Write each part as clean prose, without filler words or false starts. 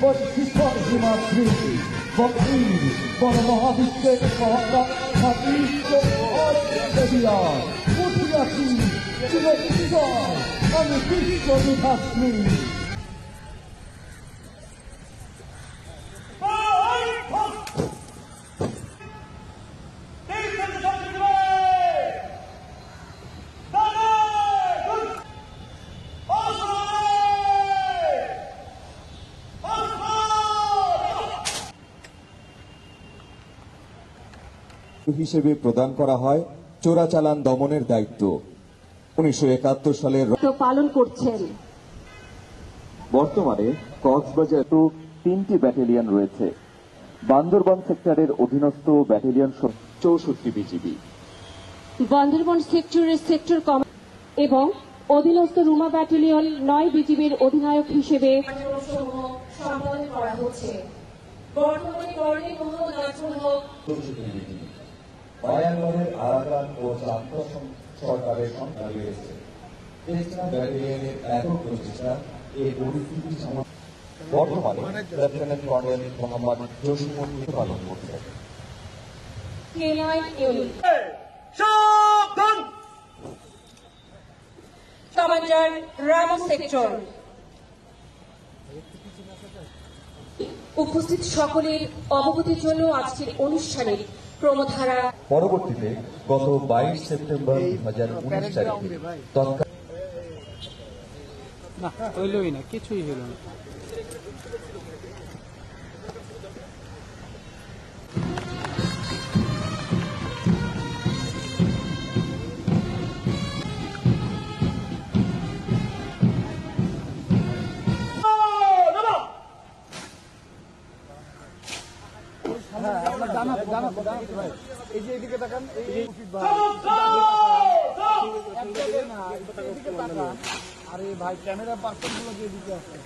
but because you must be, but please, for the Mahavishnu Mahata, Havishnu Australia, Uttiyaki, to the Ishar, and the Vishnu Vipasmi. হিসেবে প্রদান করা হয় চোরাচালান দমনের দায়িত্ব 1971 সালের পালন করছেন। বর্তমানে কক্সবাজার 3টি ব্যাটালিয়ন রয়েছে। বান্দরবান সেক্টরের অধীনস্থ ব্যাটালিয়ন 64 বিজিবি, বান্দরবান সেক্টরের সেক্টর কমান্ড এবং অধীনস্থ রুমা ব্যাটালিয়ন 9 বিজিবির অধিনায়ক হিসেবে সম্পাদন করা হচ্ছে। বর্তমানে কর্নেল মোহাম্মদ নাজমুল হক বায়ান্নরের আরাকান ও জাতীয় সরকারের সংখ্যা বেড়েছে। তেজগাঁ ব্যাটালিয়নের একক প্রচেষ্টা এই পরিস্থিতি বর্তমানে লেফটেন্যান্ট কর্নেল মোহাম্মদ জসিমুদ্দিন পালন করছেন। কমান্ডার রামো সেক্টর, উপস্থিত সকলের অবগতির জন্য আজকের অনুষ্ঠানের ক্রমধারা। পরবর্তীতে গত 22 সেপ্টেম্বর 2019 তারিখে হইলই না, কিছুই হইল না। আরে ভাই ক্যামেরা পার্সন গুলো দিয়ে দিতে আসছে।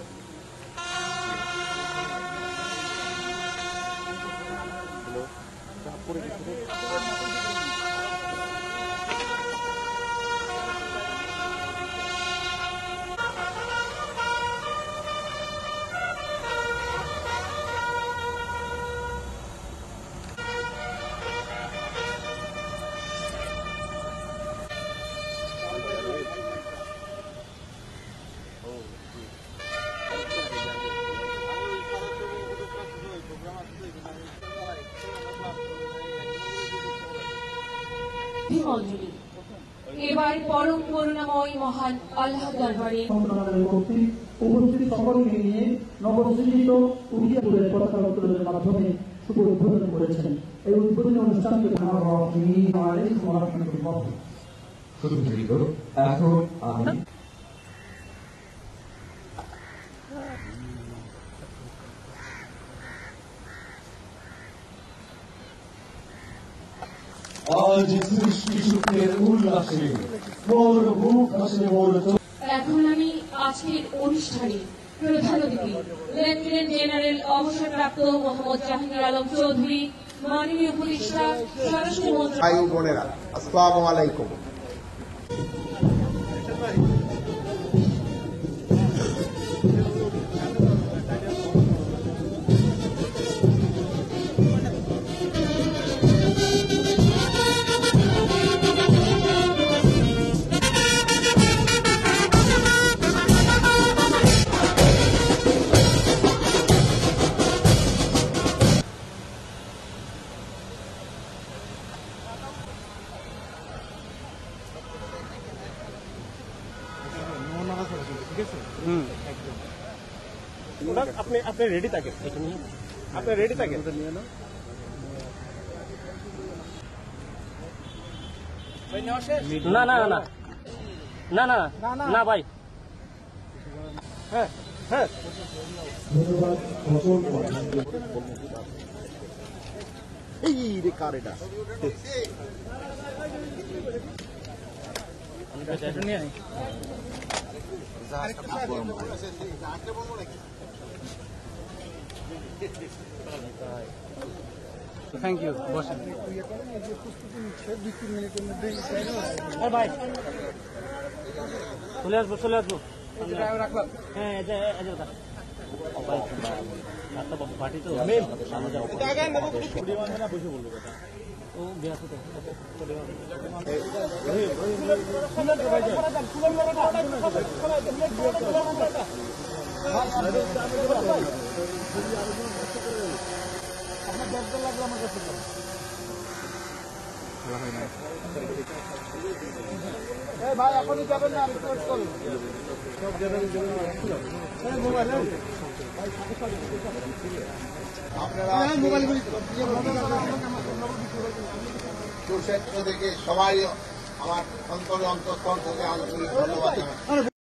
এবার পরম করুণাময় মহান আল্লাহ দরবারে উপস্থিত সকলকে নিয়ে নবসৃজিত উড়িয়াপুরের পতাকা উত্তোলনের মাধ্যমে শুভ উদ্বোধন করেছেন। এই উদ্বোধনী অনুষ্ঠানকে এখন আমি আজ সৃষ্টি সুখের উল্লাসে মোর বুক হাসে মোর। এখন আমি আজকের অনুষ্ঠানে প্রধান অতিথি লেফটেন্যান্ট জেনারেল অবসরপ্রাপ্ত মোহাম্মদ জাহাঙ্গীর আলম চৌধুরী, মাননীয় উপদেষ্টা স্বরাষ্ট্রমন্ত্রী। ভাই ও বোনেরা, আসসালামু আলাইকুম। আপনি রেডি থাকেন, আপনি রেডি থাকেন। না না না না না না ভাই, হ্যাঁ হ্যাঁ এই রে কার এটা থ্যাংক ইউ, বসেন। ভাই চলে আসবো, চলে আসবো। হ্যাঁ পার্টি তো ও গেছে তো ভাই এখনই যাবেন না, রিকোয়েস্ট করুন। আপনারা কুরুক্ষেত্র থেকে সবাই আমার অন্তরে অন্তঃস্থল থেকে আন্তরিক ধন্যবাদ জানাই।